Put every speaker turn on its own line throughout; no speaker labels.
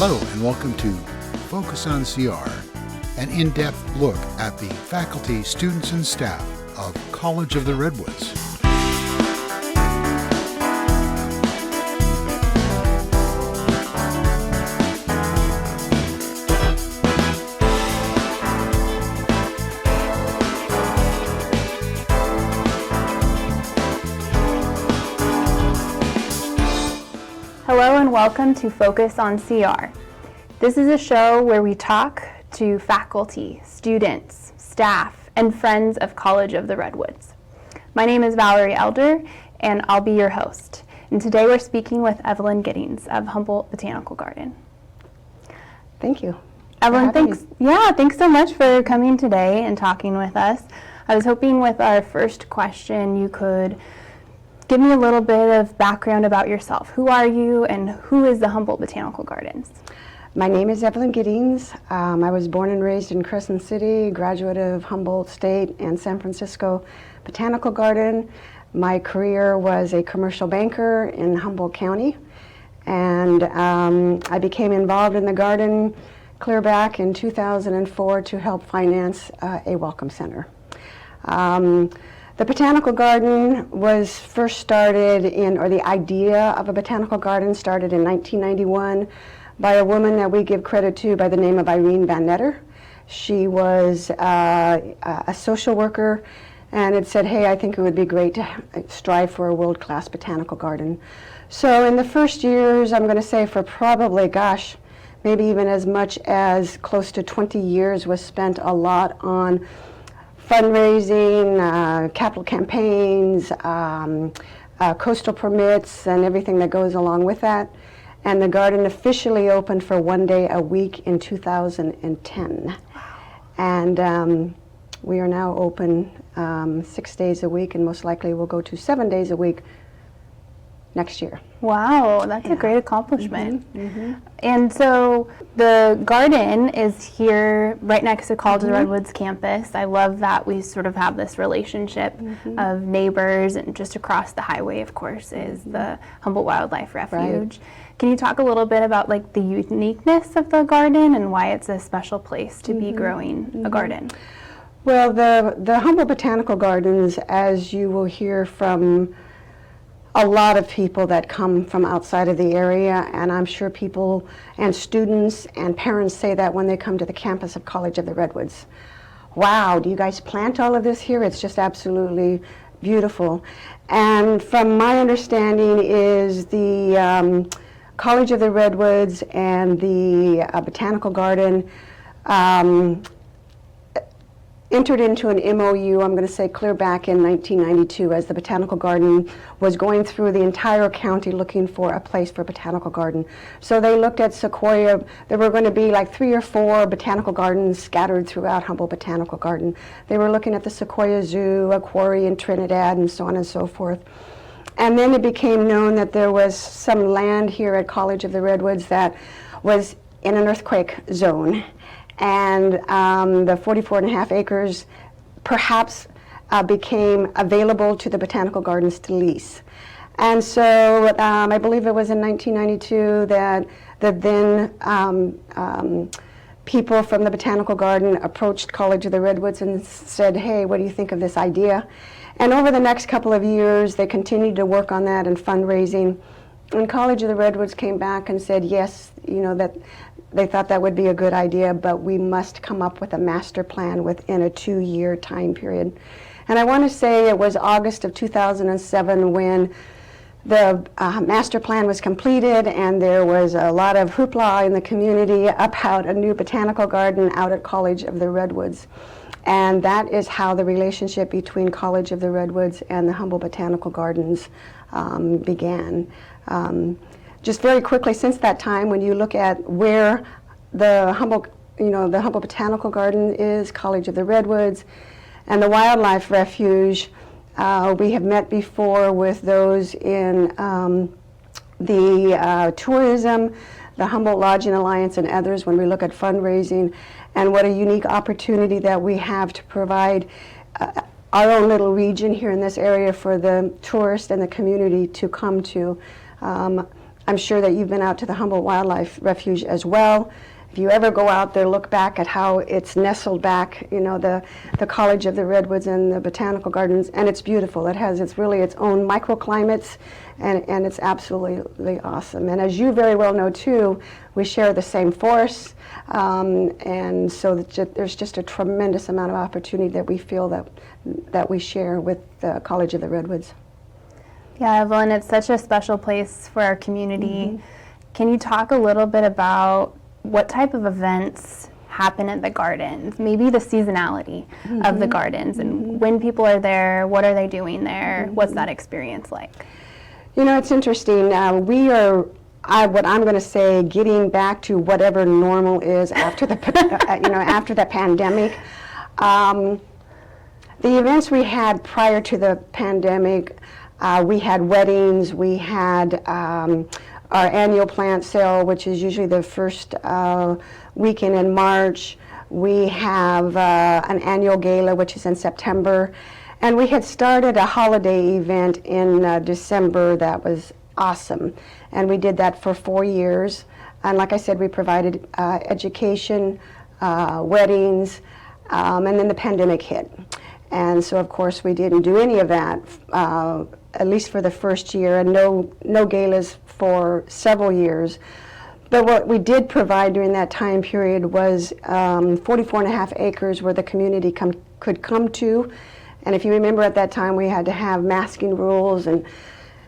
Hello and welcome to Focus on CR, an in-depth look at the faculty, students, and staff of College of the Redwoods.
Hello and welcome to Focus on CR. This is a show where we talk to faculty, students, staff, and friends of College of the Redwoods. My name is Valerie Elder, and I'll be your host. And today we're speaking with Evelyn Giddings of Humboldt Botanical Garden.
Thank you.
Evelyn, thanks so much for coming today and talking with us. I was hoping with our first question you could give me a little bit of background about yourself. Who are you and who is the Humboldt Botanical Gardens?
My name is Evelyn Giddings. I was born and raised in Crescent City, graduate of Humboldt State and San Francisco Botanical Garden. My career was a commercial banker in Humboldt County, and I became involved in the garden clear back in 2004 to help finance a welcome center. The botanical garden was first started the idea of a botanical garden started in 1991 by a woman that we give credit to by the name of Irene Van Netter. She was a social worker, and it said, hey, I think it would be great to strive for a world-class botanical garden. So in the first years, I'm going to say for probably, maybe even as much as close to 20 years was spent a lot on fundraising, capital campaigns, coastal permits, and everything that goes along with that. And the garden officially opened for 1 day a week in 2010. Wow. And we are now open 6 days a week, and most likely we'll go to 7 days a week next year.
Wow, that's a great accomplishment. And so the garden is here right next to College of the Redwoods campus. I love that we sort of have this relationship of neighbors, and just across the highway, of course, is the Humboldt Wildlife Refuge. Right. Can you talk a little bit about like the uniqueness of the garden and why it's a special place to be growing a garden?
Well, the Humboldt Botanical Gardens, as you will hear from a lot of people that come from outside of the area, and I'm sure people and students and parents say that when they come to the campus of College of the Redwoods. Wow, do you guys plant all of this here? It's just absolutely beautiful. And from my understanding is the College of the Redwoods and the Botanical Garden entered into an MOU, I'm going to say clear back in 1992, as the Botanical Garden was going through the entire county looking for a place for a botanical garden. So they looked at Sequoia. There were going to be like 3 or 4 botanical gardens scattered throughout Humboldt Botanical Garden. They were looking at the Sequoia Zoo, a quarry in Trinidad, and so on and so forth. And then it became known that there was some land here at College of the Redwoods that was in an earthquake zone. And the 44.5 acres perhaps became available to the botanical gardens to lease. And so I believe it was in 1992 that the then people from the botanical garden approached College of the Redwoods and said, hey, what do you think of this idea? And over the next couple of years, they continued to work on that and fundraising. And College of the Redwoods came back and said, yes, that they thought that would be a good idea, but we must come up with a master plan within a 2-year time period. And I want to say it was August of 2007 when the master plan was completed, and there was a lot of hoopla in the community about a new botanical garden out at College of the Redwoods. And that is how the relationship between College of the Redwoods and the Humboldt Botanical Gardens began. Just very quickly, since that time, when you look at where the Humboldt Botanical Garden is, College of the Redwoods, and the Wildlife Refuge, we have met before with those in the tourism, the Humboldt Lodging Alliance, and others when we look at fundraising, and what a unique opportunity that we have to provide our own little region here in this area for the tourists and the community to come to. I'm sure that you've been out to the Humboldt Wildlife Refuge as well. If you ever go out there, look back at how it's nestled back, the College of the Redwoods and the Botanical Gardens, and it's beautiful. It's really its own microclimates, and it's absolutely awesome. And as you very well know too, we share the same forests, and so there's just a tremendous amount of opportunity that we feel that we share with the College of the Redwoods.
Yeah, Evelyn, it's such a special place for our community. Can you talk a little bit about what type of events happen at the gardens, maybe the seasonality of the gardens, and when people are there, what are they doing there? What's that experience like?
It's interesting. We are, what I'm going to say, getting back to whatever normal is after the, after the pandemic. The events we had prior to the pandemic, we had weddings, we had our annual plant sale, which is usually the first weekend in March. We have an annual gala, which is in September. And we had started a holiday event in December that was awesome. And we did that for 4 years. And like I said, we provided education, weddings, and then the pandemic hit. And so, of course, we didn't do any of that, at least for the first year, and no galas for several years. But what we did provide during that time period was 44.5 acres where the community could come to. And if you remember at that time, we had to have masking rules and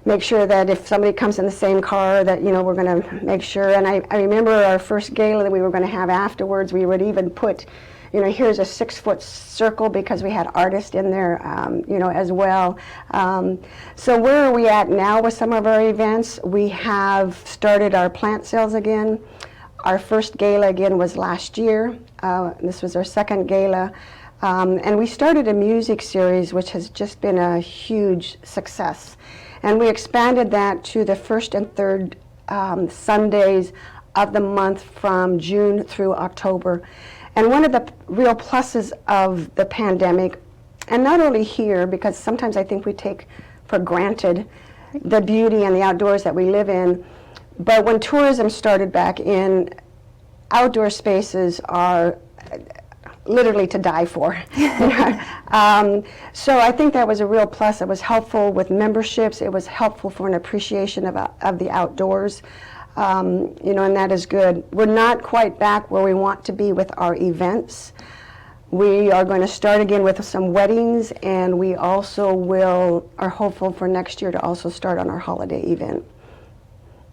make sure that if somebody comes in the same car that, we're going to make sure. And I remember our first gala that we were going to have afterwards, we would even put, here's a 6-foot circle because we had artists in there, as well. So where are we at now with some of our events? We have started our plant sales again. Our first gala again was last year. This was our second gala. And we started a music series which has just been a huge success. And we expanded that to the first and third Sundays of the month from June through October. And one of the real pluses of the pandemic, and not only here, because sometimes I think we take for granted the beauty and the outdoors that we live in, but when tourism started back in, outdoor spaces are literally to die for. So I think that was a real plus. It was helpful with memberships. It was helpful for an appreciation of the outdoors. And that is good. We're not quite back where we want to be with our events. We are going to start again with some weddings, and we also are hopeful for next year to also start on our holiday event.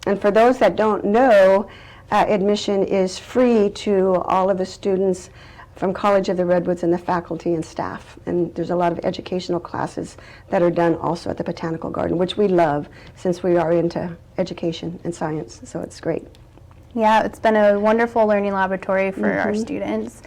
And for those that don't know, admission is free to all of the students from College of the Redwoods and the faculty and staff. And there's a lot of educational classes that are done also at the Botanical Garden, which we love since we are into education and science, so it's great.
Yeah, it's been a wonderful learning laboratory for our students.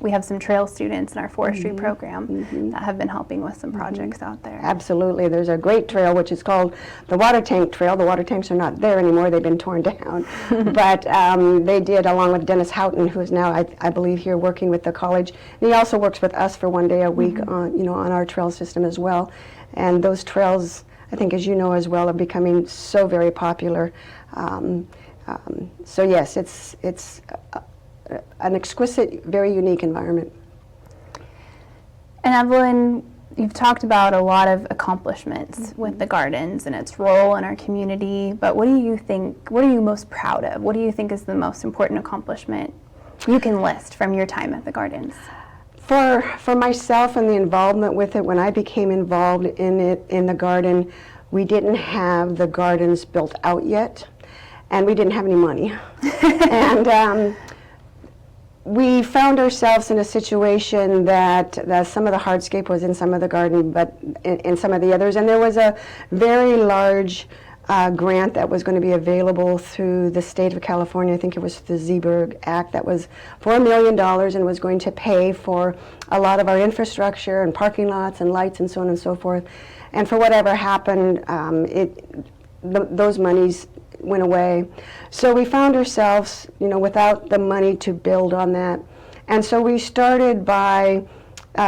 We have some trail students in our forestry program that have been helping with some projects out there.
Absolutely. There's a great trail which is called the Water Tank Trail. The water tanks are not there anymore. They've been torn down. But they did, along with Dennis Houghton, who is now, I believe, here working with the college. And he also works with us for one day a week on our trail system as well. And those trails, I think, as you know as well, are becoming so very popular. So yes, it's an exquisite, very unique environment.
And Evelyn, you've talked about a lot of accomplishments with the gardens and its role in our community, but what are you most proud of? What do you think is the most important accomplishment you can list from your time at the gardens?
For myself and the involvement with it, when I became involved in it in the garden, we didn't have the gardens built out yet. And we didn't have any money. And we found ourselves in a situation that some of the hardscape was in some of the garden, but in some of the others. And there was a very large grant that was going to be available through the state of California. I think it was the Zeeberg Act that was $4 million and was going to pay for a lot of our infrastructure and parking lots and lights and so on and so forth. And for whatever happened, those monies went away. So we found ourselves, without the money to build on that. And so we started by,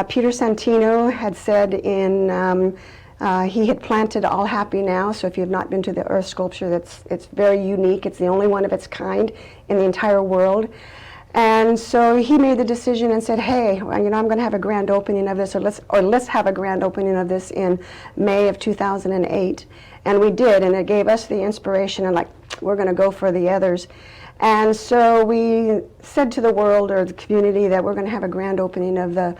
Peter Santino had said in He had planted All Happy Now, so if you have not been to the earth sculpture, it's very unique. It's the only one of its kind in the entire world. And so he made the decision and said, hey, well, I'm going to have a grand opening of this, or let's have a grand opening of this in May of 2008. And we did, and it gave us the inspiration, and like, we're going to go for the others. And so we said to the world, or the community, that we're going to have a grand opening of the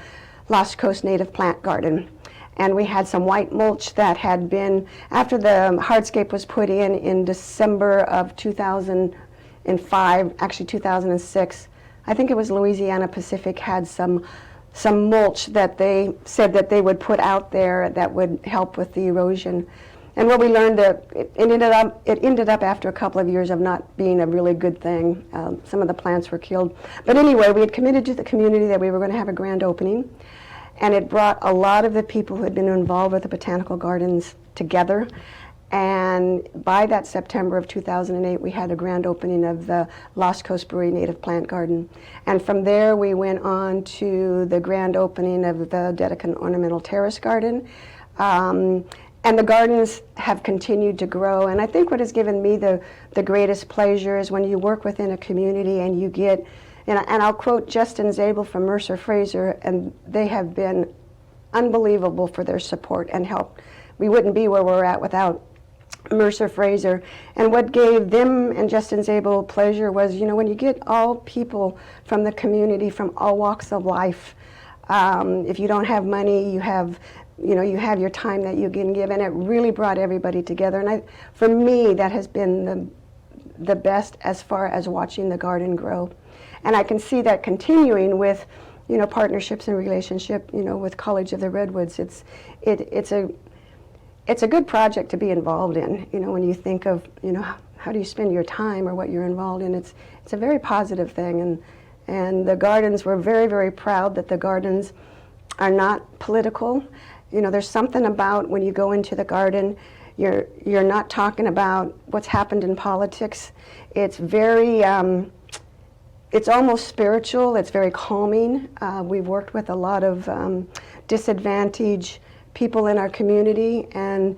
Lost Coast Native Plant Garden. And we had some white mulch that had been, after the hardscape was put in December of 2005, actually 2006, I think it was Louisiana Pacific had some mulch that they said that they would put out there that would help with the erosion. And what we learned, that it ended up after a couple of years of not being a really good thing. Some of the plants were killed. But anyway, we had committed to the community that we were going to have a grand opening. And it brought a lot of the people who had been involved with the botanical gardens together. And by that September of 2008, we had a grand opening of the Lost Coast Brewery Native Plant Garden. And from there, we went on to the grand opening of the Dedekind Ornamental Terrace Garden. And the gardens have continued to grow. And I think what has given me the greatest pleasure is when you work within a community and you get, and I'll quote Justin Zabel from Mercer Fraser, and they have been unbelievable for their support and help. We wouldn't be where we're at without Mercer Fraser. And what gave them and Justin Zabel pleasure was, when you get all people from the community, from all walks of life, if you don't have money, you have your time that you can give, and it really brought everybody together. And for me, that has been the best as far as watching the garden grow. And I can see that continuing with, partnerships and relationship, with College of the Redwoods. It's a good project to be involved in. When you think of, how do you spend your time or what you're involved in, it's a very positive thing. And the gardens, we're very, very proud that the gardens are not political. There's something about when you go into the garden, you're not talking about what's happened in politics. It's very, it's almost spiritual. It's very calming. We've worked with a lot of disadvantaged people in our community, and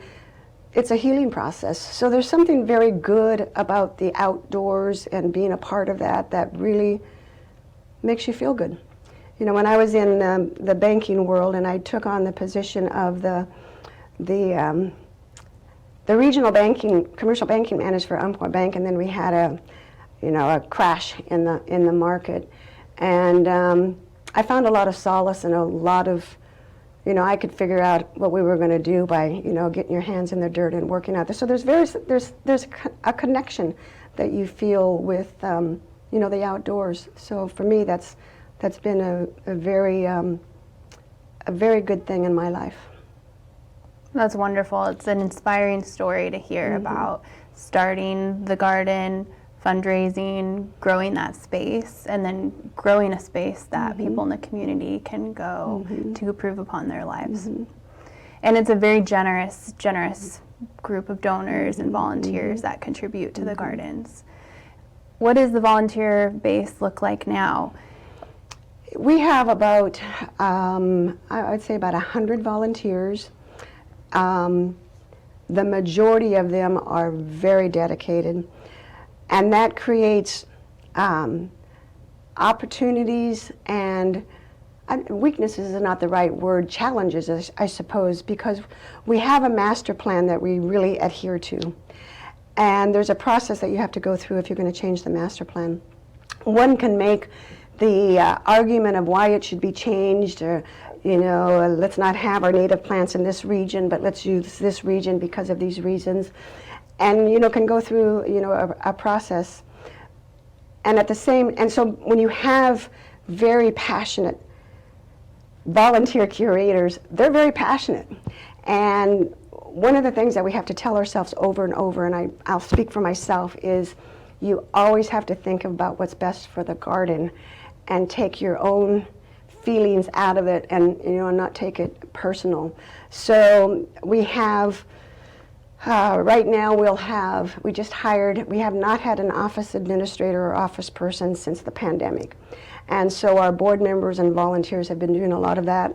it's a healing process. So there's something very good about the outdoors and being a part of that really makes you feel good. When I was in the banking world and I took on the position of the regional banking, commercial banking manager for Umpqua Bank, and then we had a crash in the market, and I found a lot of solace and a lot of, I could figure out what we were going to do by, getting your hands in the dirt and working out there. So there's a connection that you feel with, the outdoors. So for me, that's been a very good thing in my life.
That's wonderful. It's an inspiring story to hear about starting the garden, fundraising, growing that space, and then growing a space that people in the community can go to improve upon their lives. And it's a very generous group of donors and volunteers that contribute to the gardens. What does the volunteer base look like now?
We have about, I would say about 100 volunteers. The majority of them are very dedicated, and that creates opportunities and weaknesses is not the right word, challenges, I suppose, because we have a master plan that we really adhere to. And there's a process that you have to go through if you're going to change the master plan. One can make the argument of why it should be changed, or let's not have our native plants in this region, but let's use this region because of these reasons, and can go through a process. And so when you have very passionate volunteer curators, they're very passionate, and one of the things that we have to tell ourselves over and over, and I'll speak for myself, is you always have to think about what's best for the garden and take your own feelings out of it and not take it personal. So we have, right now we just hired, we have not had an office administrator or office person since the pandemic. And so our board members and volunteers have been doing a lot of that.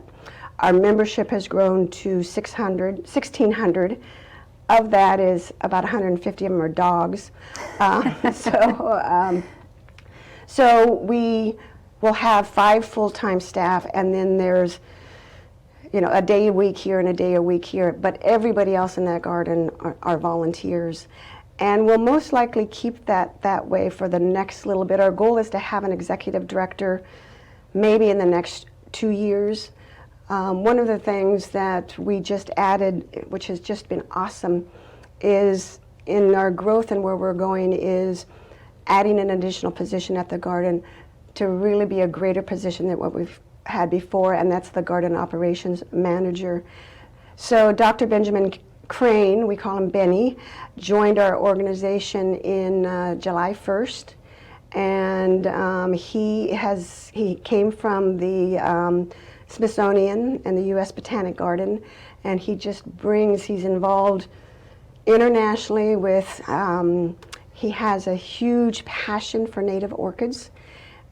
Our membership has grown to 1,600. Of that is about 150 of them are dogs. So we will have 5 full-time staff, and then there's, a day a week here and a day a week here, but everybody else in that garden are volunteers. And we'll most likely keep that way for the next little bit. Our goal is to have an executive director maybe in the next 2 years. One of the things that we just added, which has just been awesome, is in our growth and where we're going is adding an additional position at the garden to really be a greater position than what we've had before, and that's the garden operations manager. So Dr. Benjamin Crane, we call him Benny, joined our organization in July 1st, and he came from the Smithsonian and the U.S. Botanic Garden, and he's involved internationally with, he has a huge passion for native orchids,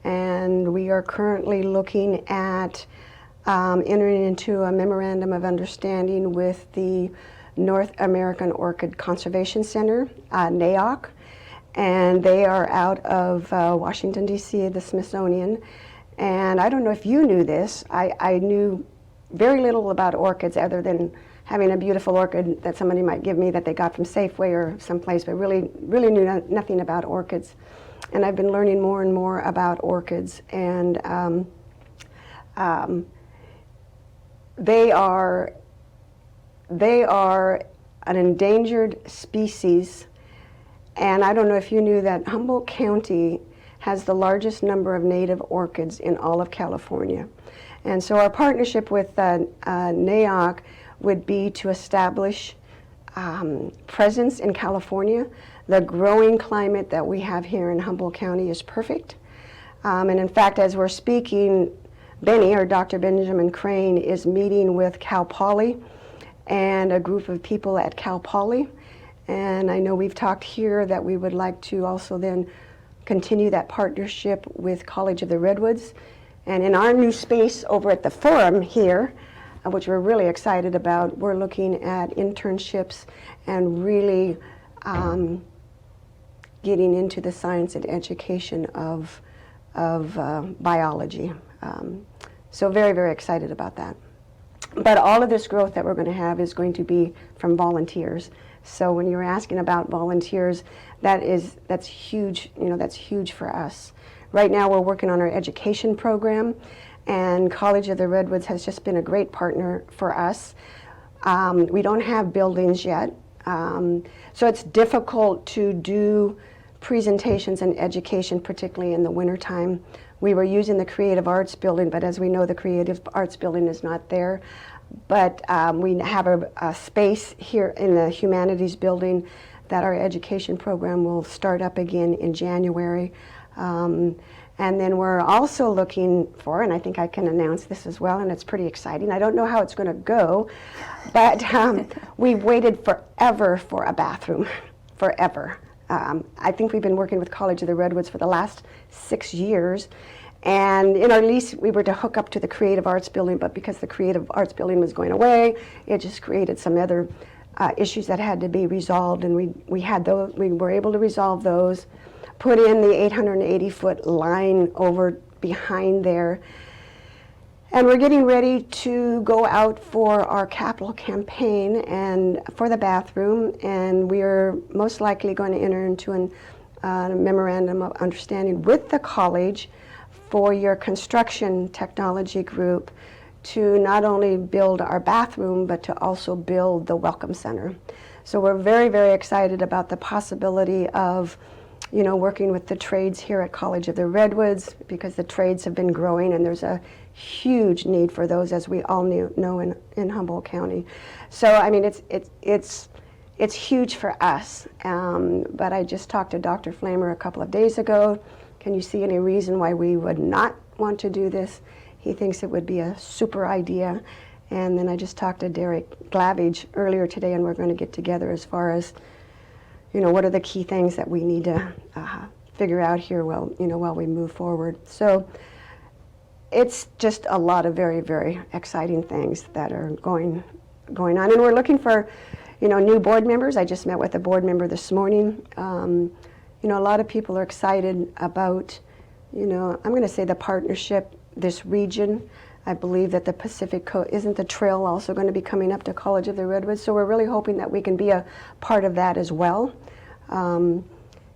and we are currently looking at entering into a memorandum of understanding with the North American Orchid Conservation Center, NAOC, and they are out of Washington, D.C., the Smithsonian. And I don't know if you knew this, I knew very little about orchids other than having a beautiful orchid that somebody might give me that they got from Safeway or someplace, but really knew nothing about orchids. And I've been learning more and more about orchids, and they are an endangered species. And I don't know if you knew that Humboldt County has the largest number of native orchids in all of California. And so our partnership with NAOC would be to establish presence in California. The growing climate that we have here in Humboldt County is perfect. And in fact, as we're speaking, Benny, or Dr. Benjamin Crane, is meeting with Cal Poly and a group of people at Cal Poly. And I know we've talked here that we would like to also then continue that partnership with College of the Redwoods. And in our new space over at the Forum here, which we're really excited about, we're looking at internships and really getting into the science and education of biology. So very, very excited about that. But all of this growth that we're going to have is going to be from volunteers. So when you're asking about volunteers, that's huge. That's huge for us. Right now, we're working on our education program, and College of the Redwoods has just been a great partner for us. We don't have buildings yet, so it's difficult to do presentations and education, particularly in the wintertime. We were using the Creative Arts Building, but as we know, the Creative Arts Building is not there. But we have a space here in the Humanities Building that our education program will start up again in January. And then we're also looking for, and I think I can announce this as well, and it's pretty exciting. I don't know how it's going to go, but we've waited forever for a bathroom, forever. I think we've been working with College of the Redwoods for the last 6 years. And in our lease, we were to hook up to the Creative Arts Building, but because the Creative Arts Building was going away, it just created some other issues that had to be resolved, and we were able to resolve those, put in the 880-foot line over behind there, and we're getting ready to go out for our capital campaign and for the bathroom, and we are most likely going to enter into a memorandum of understanding with the college for your construction technology group to not only build our bathroom, but to also build the Welcome Center. So we're very, very excited about the possibility of, working with the trades here at College of the Redwoods, because the trades have been growing and there's a huge need for those, as we all know in Humboldt County. So, I mean, it's huge for us. But I just talked to Dr. Flamer a couple of days ago. Can you see any reason why we would not want to do this? He thinks it would be a super idea. And then I just talked to Derek Glavage earlier today, and we're going to get together as far as, what are the key things that we need to figure out here while we move forward. So it's just a lot of very, very exciting things that are going on. And we're looking for, new board members. I just met with a board member this morning. A lot of people are excited about, I'm going to say the partnership, this region. I believe that the Pacific Coast, isn't the trail also going to be coming up to College of the Redwoods? So we're really hoping that we can be a part of that as well.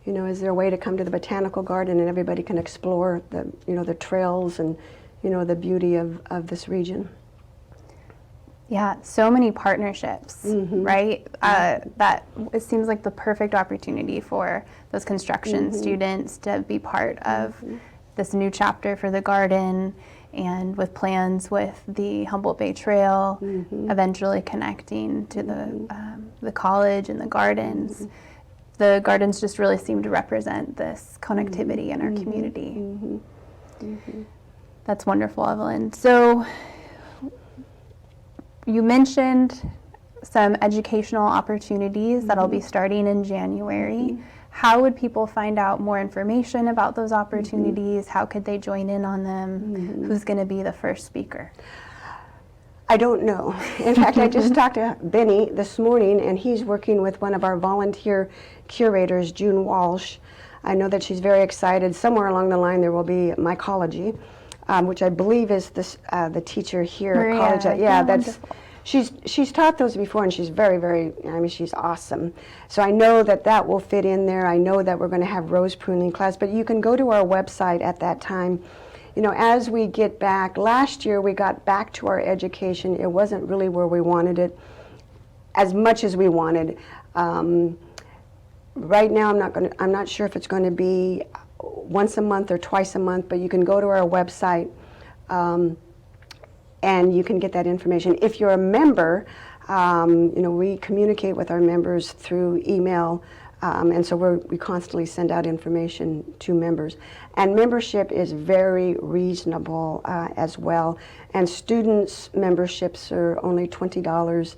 Is there a way to come to the Botanical Garden and everybody can explore the trails and, the beauty of this region?
Yeah, so many partnerships, right? That it seems like the perfect opportunity for those construction students to be part of this new chapter for the garden, and with plans with the Humboldt Bay Trail, eventually connecting to the college and the gardens. The gardens just really seem to represent this connectivity in our community. That's wonderful, Evelyn. So you mentioned some educational opportunities that'll be starting in January. How would people find out more information about those opportunities? How could they join in on them? Who's going to be the first speaker?
I don't know. In fact, I just talked to Benny this morning, and he's working with one of our volunteer curators, June Walsh. I know that she's very excited. Somewhere along the line there will be mycology, which I believe is the teacher here
Maria,
at college. Yeah, that's
wonderful.
She's taught those before, and she's very, very, she's awesome. So I know that will fit in there. I know that we're going to have rose pruning class, but you can go to our website at that time. As we get back, last year we got back to our education. It wasn't really where we wanted it as much as we wanted. Right now I'm not sure if it's going to be once a month or twice a month, but you can go to our website and you can get that information. If you're a member, we communicate with our members through email, and so we constantly send out information to members. And membership is very reasonable as well. And students' memberships are only $20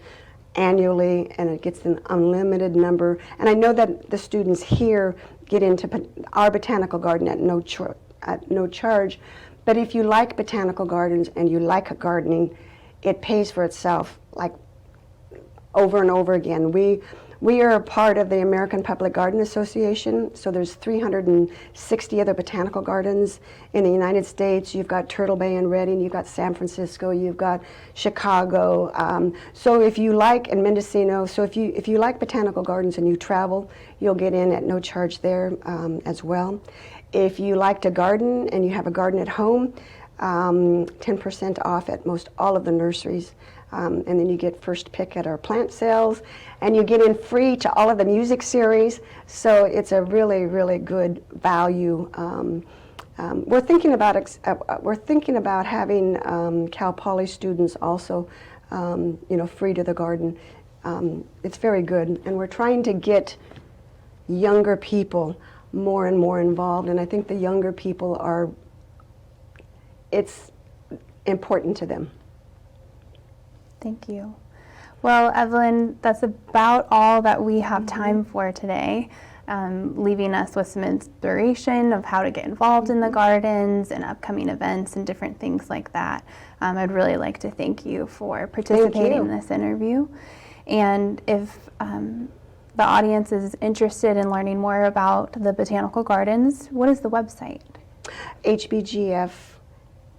annually, and it gets an unlimited number. And I know that the students here get into our botanical garden at no charge. But if you like botanical gardens and you like gardening, it pays for itself, like over and over again. We are a part of the American Public Garden Association, so there's 360 other botanical gardens in the United States. You've got Turtle Bay and Redding, you've got San Francisco, you've got Chicago. So if you like, and Mendocino, so if you like botanical gardens and you travel, you'll get in at no charge there as well. If you like to garden and you have a garden at home, 10% off at most all of the nurseries. And then you get first pick at our plant sales, and you get in free to all of the music series. So it's a really, really good value. We're thinking about having Cal Poly students also, free to the garden. It's very good, and we're trying to get younger people more and more involved. And I think the younger people it's important to them.
Thank you. Well, Evelyn, that's about all that we have time for today, leaving us with some inspiration of how to get involved in the gardens and upcoming events and different things like that. I'd really like to thank you for participating in this interview. And if the audience is interested in learning more about the botanical gardens, what is the website?
HBGF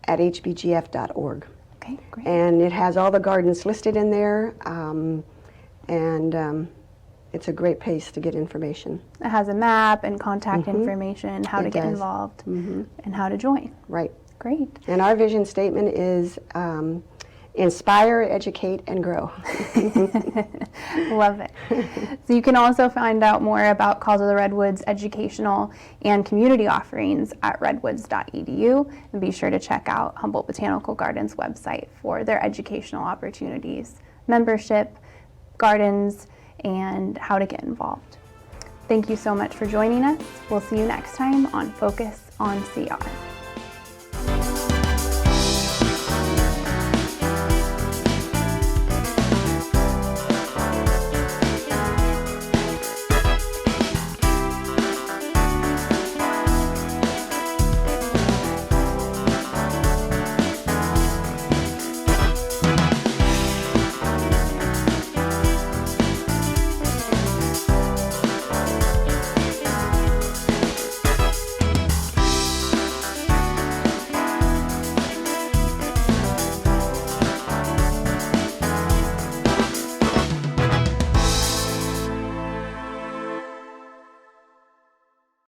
at hbgf.org.
Okay, great.
And it has all the gardens listed in there, and it's a great place to get information.
It has a map and contact information, how to get involved, and how to join.
Right.
Great.
And our vision statement is inspire, educate, and grow.
Love it. So you can also find out more about College of the Redwoods educational and community offerings at redwoods.edu, and be sure to check out Humboldt Botanical Gardens website for their educational opportunities, membership, gardens, and how to get involved. Thank you so much for joining us. We'll see you next time on Focus on CR.